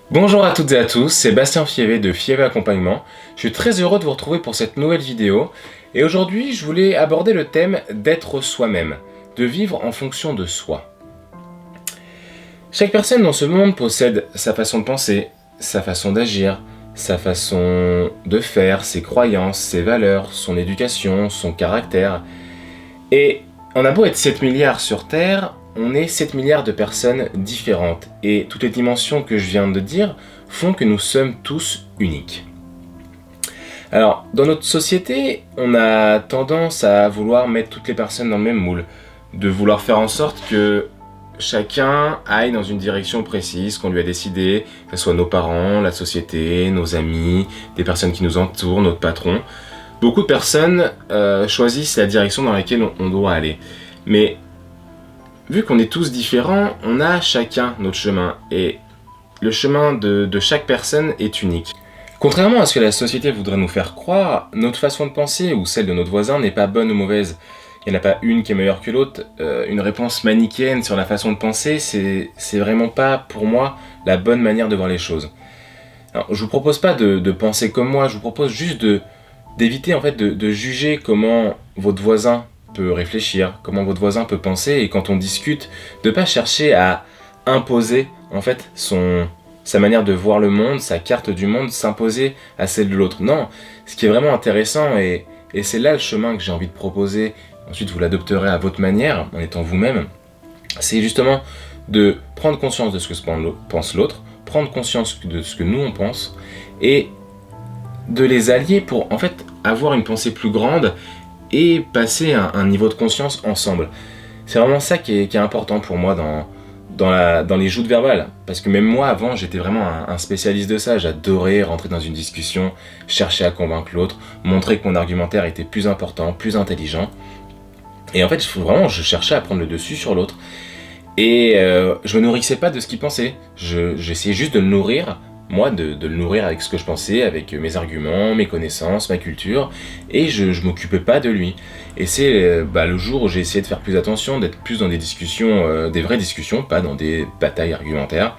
Bonjour à toutes et à tous, c'est Bastien Fievé de Fievé Accompagnement. Je suis très heureux de vous retrouver pour cette nouvelle vidéo. Et aujourd'hui, je voulais aborder le thème d'être soi-même, de vivre en fonction de soi. Chaque personne dans ce monde possède sa façon de penser, sa façon d'agir, sa façon de faire, ses croyances, ses valeurs, son éducation, son caractère. Et on a beau être 7 milliards sur Terre, on est 7 milliards de personnes différentes. Et toutes les dimensions que je viens de dire font que nous sommes tous uniques. Alors, dans notre société, on a tendance à vouloir mettre toutes les personnes dans le même moule, de vouloir faire en sorte que chacun aille dans une direction précise qu'on lui a décidé, que ce soit nos parents, la société, nos amis, des personnes qui nous entourent, notre patron. Beaucoup de personnes choisissent la direction dans laquelle on doit aller. Mais vu qu'on est tous différents, on a chacun notre chemin. Et le chemin de chaque personne est unique. Contrairement à ce que la société voudrait nous faire croire, notre façon de penser ou celle de notre voisin n'est pas bonne ou mauvaise. Il n'y en a pas une qui est meilleure que l'autre. Une réponse manichéenne sur la façon de penser, c'est vraiment pas, pour moi, la bonne manière de voir les choses. Alors, je vous propose pas de penser comme moi, je vous propose juste d'éviter en fait de juger comment votre voisin peut réfléchir, comment votre voisin peut penser, et quand on discute, de pas chercher à imposer en fait sa manière de voir le monde, sa carte du monde, s'imposer à celle de l'autre. Non, ce qui est vraiment intéressant, et c'est là le chemin que j'ai envie de proposer, ensuite vous l'adopterez à votre manière, en étant vous-même, c'est justement de prendre conscience de ce que pense l'autre, prendre conscience de ce que nous on pense, et de les allier pour en fait avoir une pensée plus grande et passer un niveau de conscience ensemble. C'est vraiment ça qui est important pour moi dans les joutes verbales. Parce que même moi, avant, j'étais vraiment un spécialiste de ça. J'adorais rentrer dans une discussion, chercher à convaincre l'autre, montrer que mon argumentaire était plus important, plus intelligent. Et en fait, je cherchais à prendre le dessus sur l'autre. Et je me nourrissais pas de ce qu'il pensait. J'essayais juste de le nourrir, moi, de le nourrir avec ce que je pensais, avec mes arguments, mes connaissances, ma culture, et je m'occupais pas de lui. Et c'est le jour où j'ai essayé de faire plus attention, d'être plus dans des discussions, des vraies discussions, pas dans des batailles argumentaires.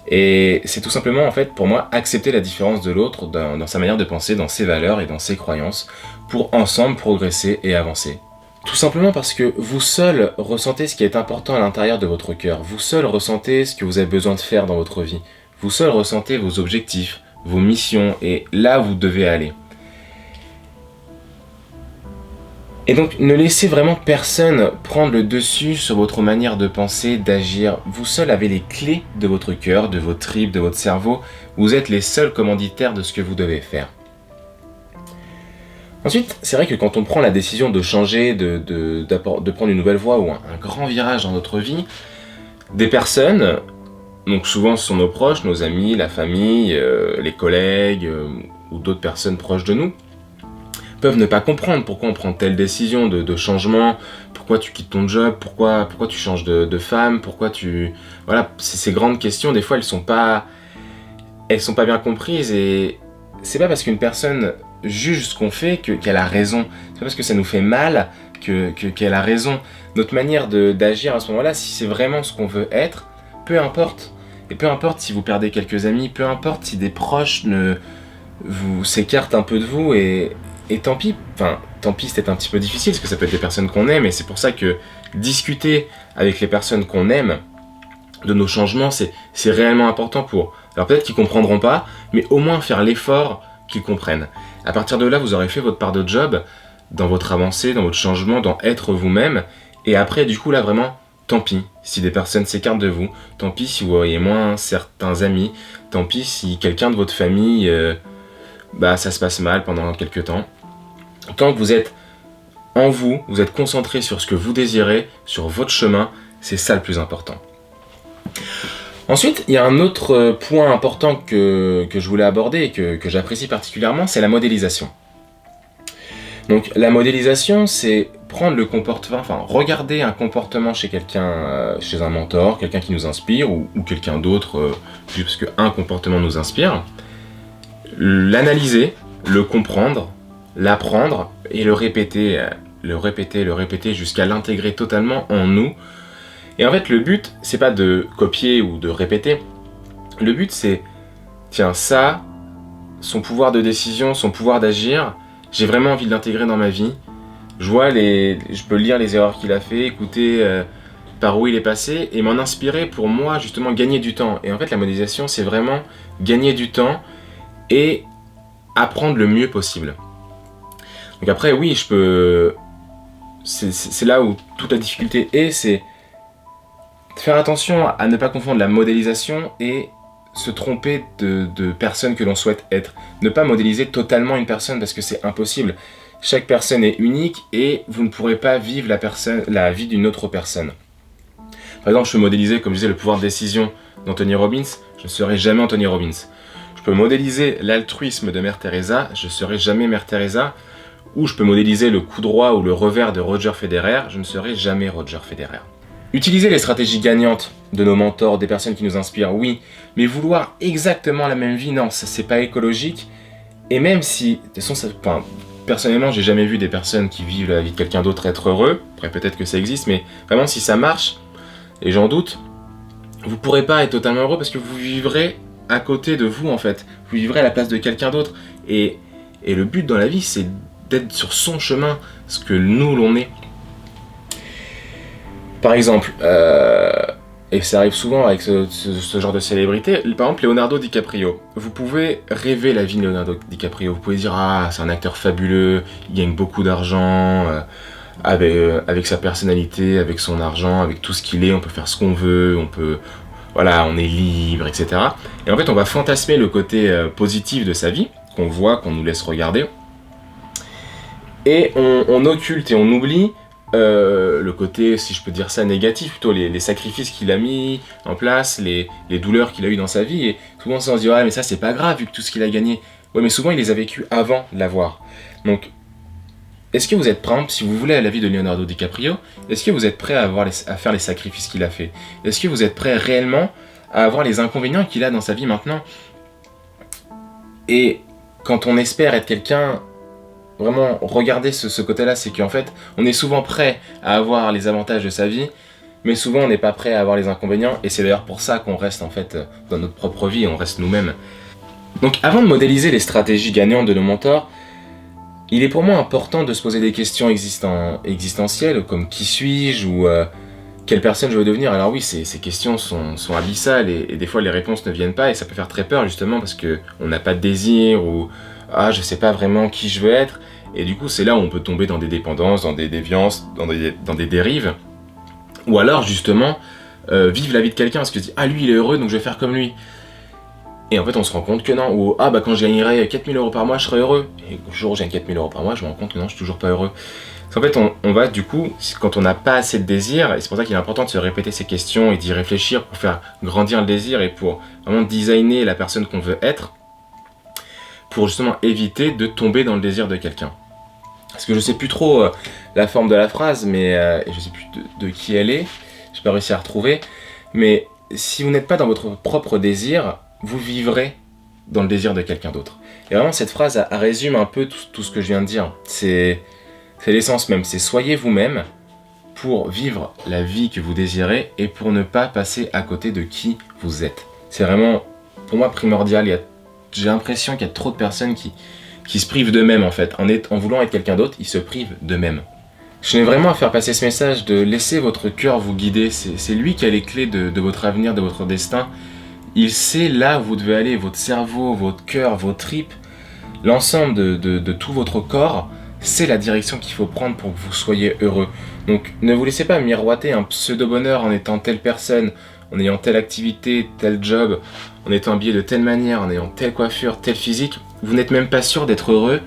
Et c'est tout simplement, en fait, pour moi, accepter la différence de l'autre dans sa manière de penser, dans ses valeurs et dans ses croyances, pour ensemble progresser et avancer. Tout simplement parce que vous seul ressentez ce qui est important à l'intérieur de votre cœur. Vous seul ressentez ce que vous avez besoin de faire dans votre vie. Vous seul ressentez vos objectifs, vos missions, et là où vous devez aller. Et donc, ne laissez vraiment personne prendre le dessus sur votre manière de penser, d'agir. Vous seul avez les clés de votre cœur, de vos tripes, de votre cerveau. Vous êtes les seuls commanditaires de ce que vous devez faire. Ensuite, c'est vrai que quand on prend la décision de changer, de prendre une nouvelle voie ou un grand virage dans notre vie, des personnes, donc souvent ce sont nos proches, nos amis, la famille, les collègues ou d'autres personnes proches de nous, peuvent ne pas comprendre pourquoi on prend telle décision de changement, pourquoi tu quittes ton job, pourquoi tu changes de femme, pourquoi tu... Voilà, ces grandes questions, des fois elles sont pas bien comprises, et c'est pas parce qu'une personne juge ce qu'on fait qu'elle a raison. C'est pas parce que ça nous fait mal qu'elle a raison. Notre manière d'agir à ce moment-là, si c'est vraiment ce qu'on veut être, peu importe. Et peu importe si vous perdez quelques amis, peu importe si des proches vous s'écartent un peu de vous, et tant pis. Enfin, tant pis, c'est peut-être un petit peu difficile, parce que ça peut être des personnes qu'on aime, et c'est pour ça que discuter avec les personnes qu'on aime de nos changements, c'est réellement important pour... Alors peut-être qu'ils comprendront pas, mais au moins faire l'effort qu'ils comprennent. À partir de là, vous aurez fait votre part de job dans votre avancée, dans votre changement, dans être vous-même. Et après, du coup, là, vraiment, tant pis si des personnes s'écartent de vous. Tant pis si vous voyez moins certains amis. Tant pis si quelqu'un de votre famille, ça se passe mal pendant quelques temps. Tant que vous êtes en vous, vous êtes concentré sur ce que vous désirez, sur votre chemin, c'est ça le plus important. Ensuite, il y a un autre point important que je voulais aborder et que j'apprécie particulièrement, c'est la modélisation. Donc la modélisation, c'est prendre le comportement, regarder un comportement chez quelqu'un, chez un mentor, quelqu'un qui nous inspire, ou quelqu'un d'autre, juste parce qu'un comportement nous inspire, l'analyser, le comprendre, l'apprendre et le répéter jusqu'à l'intégrer totalement en nous. Et en fait, le but, c'est pas de copier ou de répéter. Le but, c'est tiens, ça, son pouvoir de décision, son pouvoir d'agir, j'ai vraiment envie de l'intégrer dans ma vie. Je peux lire les erreurs qu'il a fait, écouter par où il est passé et m'en inspirer pour moi justement gagner du temps. Et en fait la modélisation c'est vraiment gagner du temps et apprendre le mieux possible. Donc après oui c'est là où toute la difficulté est, c'est faire attention à ne pas confondre la modélisation et se tromper de personne que l'on souhaite être. Ne pas modéliser totalement une personne parce que c'est impossible. Chaque personne est unique et vous ne pourrez pas vivre la vie d'une autre personne. Par exemple, je peux modéliser, comme je disais, le pouvoir de décision d'Anthony Robbins, je ne serai jamais Anthony Robbins. Je peux modéliser l'altruisme de Mère Teresa, je ne serai jamais Mère Teresa. Ou je peux modéliser le coup droit ou le revers de Roger Federer, je ne serai jamais Roger Federer. Utiliser les stratégies gagnantes de nos mentors, des personnes qui nous inspirent, oui, mais vouloir exactement la même vie, non, ça c'est pas écologique. Et même si, de toute façon, personnellement, j'ai jamais vu des personnes qui vivent la vie de quelqu'un d'autre être heureux. Après, peut-être que ça existe, mais vraiment, si ça marche, et j'en doute, vous pourrez pas être totalement heureux parce que vous vivrez à côté de vous, en fait. Vous vivrez à la place de quelqu'un d'autre. Et le but dans la vie, c'est d'être sur son chemin, ce que nous, l'on est. Par exemple, et ça arrive souvent avec ce genre de célébrité, par exemple Leonardo DiCaprio. Vous pouvez rêver la vie de Leonardo DiCaprio, vous pouvez dire « Ah, c'est un acteur fabuleux, il gagne beaucoup d'argent, avec sa personnalité, avec son argent, avec tout ce qu'il est, on peut faire ce qu'on veut, voilà, on est libre, etc. » Et en fait, on va fantasmer le côté positif de sa vie, qu'on voit, qu'on nous laisse regarder, et on occulte et on oublie le côté, si je peux dire ça, négatif, plutôt les sacrifices qu'il a mis en place, les douleurs qu'il a eues dans sa vie, et souvent on se dit « Ouais, mais ça c'est pas grave vu que tout ce qu'il a gagné ». Ouais, mais souvent il les a vécus avant de l'avoir. Donc, est-ce que vous êtes, par exemple, si vous voulez la vie de Leonardo DiCaprio, est-ce que vous êtes prêt à faire les sacrifices qu'il a fait? Est-ce que vous êtes prêt réellement à avoir les inconvénients qu'il a dans sa vie maintenant? Et quand on espère être quelqu'un, vraiment, regardez ce côté-là, c'est qu'en fait, on est souvent prêt à avoir les avantages de sa vie, mais souvent on n'est pas prêt à avoir les inconvénients, et c'est d'ailleurs pour ça qu'on reste en fait dans notre propre vie, on reste nous-mêmes. Donc avant de modéliser les stratégies gagnantes de nos mentors, il est pour moi important de se poser des questions existentielles, comme qui suis-je, ou quelle personne je veux devenir. Alors oui, ces questions sont abyssales, et des fois les réponses ne viennent pas, et ça peut faire très peur justement, parce qu'on n'a pas de désir, ou ah, je sais pas vraiment qui je veux être, et du coup c'est là où on peut tomber dans des dépendances, dans des déviances, dans des dérives, ou alors justement vivre la vie de quelqu'un parce que je dis ah lui il est heureux donc je vais faire comme lui, et en fait on se rend compte que non, ou ah bah quand je gagnerai 4000 € par mois je serai heureux, et le jour où je gagne 4000 € par mois je me rends compte que non, je suis toujours pas heureux. En fait on va du coup, quand on n'a pas assez de désir, et c'est pour ça qu'il est important de se répéter ces questions et d'y réfléchir pour faire grandir le désir et pour vraiment designer la personne qu'on veut être, pour justement éviter de tomber dans le désir de quelqu'un. Parce que je sais plus trop la forme de la phrase, mais je sais plus de qui elle est, j'ai pas réussi à retrouver, mais si vous n'êtes pas dans votre propre désir, vous vivrez dans le désir de quelqu'un d'autre. Et vraiment cette phrase elle résume un peu tout ce que je viens de dire, c'est l'essence même, c'est soyez vous-même pour vivre la vie que vous désirez et pour ne pas passer à côté de qui vous êtes. C'est vraiment pour moi primordial, j'ai l'impression qu'il y a trop de personnes qui se privent d'eux-mêmes en fait. En voulant être quelqu'un d'autre, ils se privent d'eux-mêmes. Je tenais vraiment à faire passer ce message de laisser votre cœur vous guider. C'est lui qui a les clés de votre avenir, de votre destin. Il sait là où vous devez aller, votre cerveau, votre cœur, vos tripes, l'ensemble de tout votre corps, c'est la direction qu'il faut prendre pour que vous soyez heureux. Donc ne vous laissez pas miroiter un pseudo-bonheur en étant telle personne, en ayant telle activité, tel job, en étant habillé de telle manière, en ayant telle coiffure, tel physique. Vous n'êtes même pas sûr d'être heureux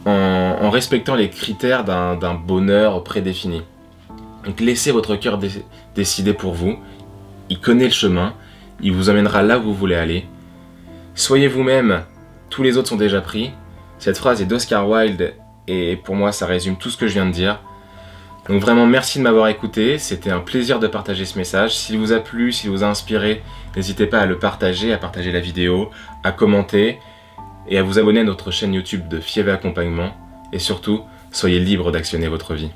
en respectant les critères d'un bonheur prédéfini. Donc laissez votre cœur décider pour vous. Il connaît le chemin, il vous emmènera là où vous voulez aller. Soyez vous-même, tous les autres sont déjà pris. Cette phrase est d'Oscar Wilde et pour moi ça résume tout ce que je viens de dire. Donc vraiment merci de m'avoir écouté, c'était un plaisir de partager ce message. S'il vous a plu, s'il vous a inspiré, n'hésitez pas à le partager, à partager la vidéo, à commenter et à vous abonner à notre chaîne YouTube de Fievé Accompagnement. Et surtout, soyez libre d'actionner votre vie.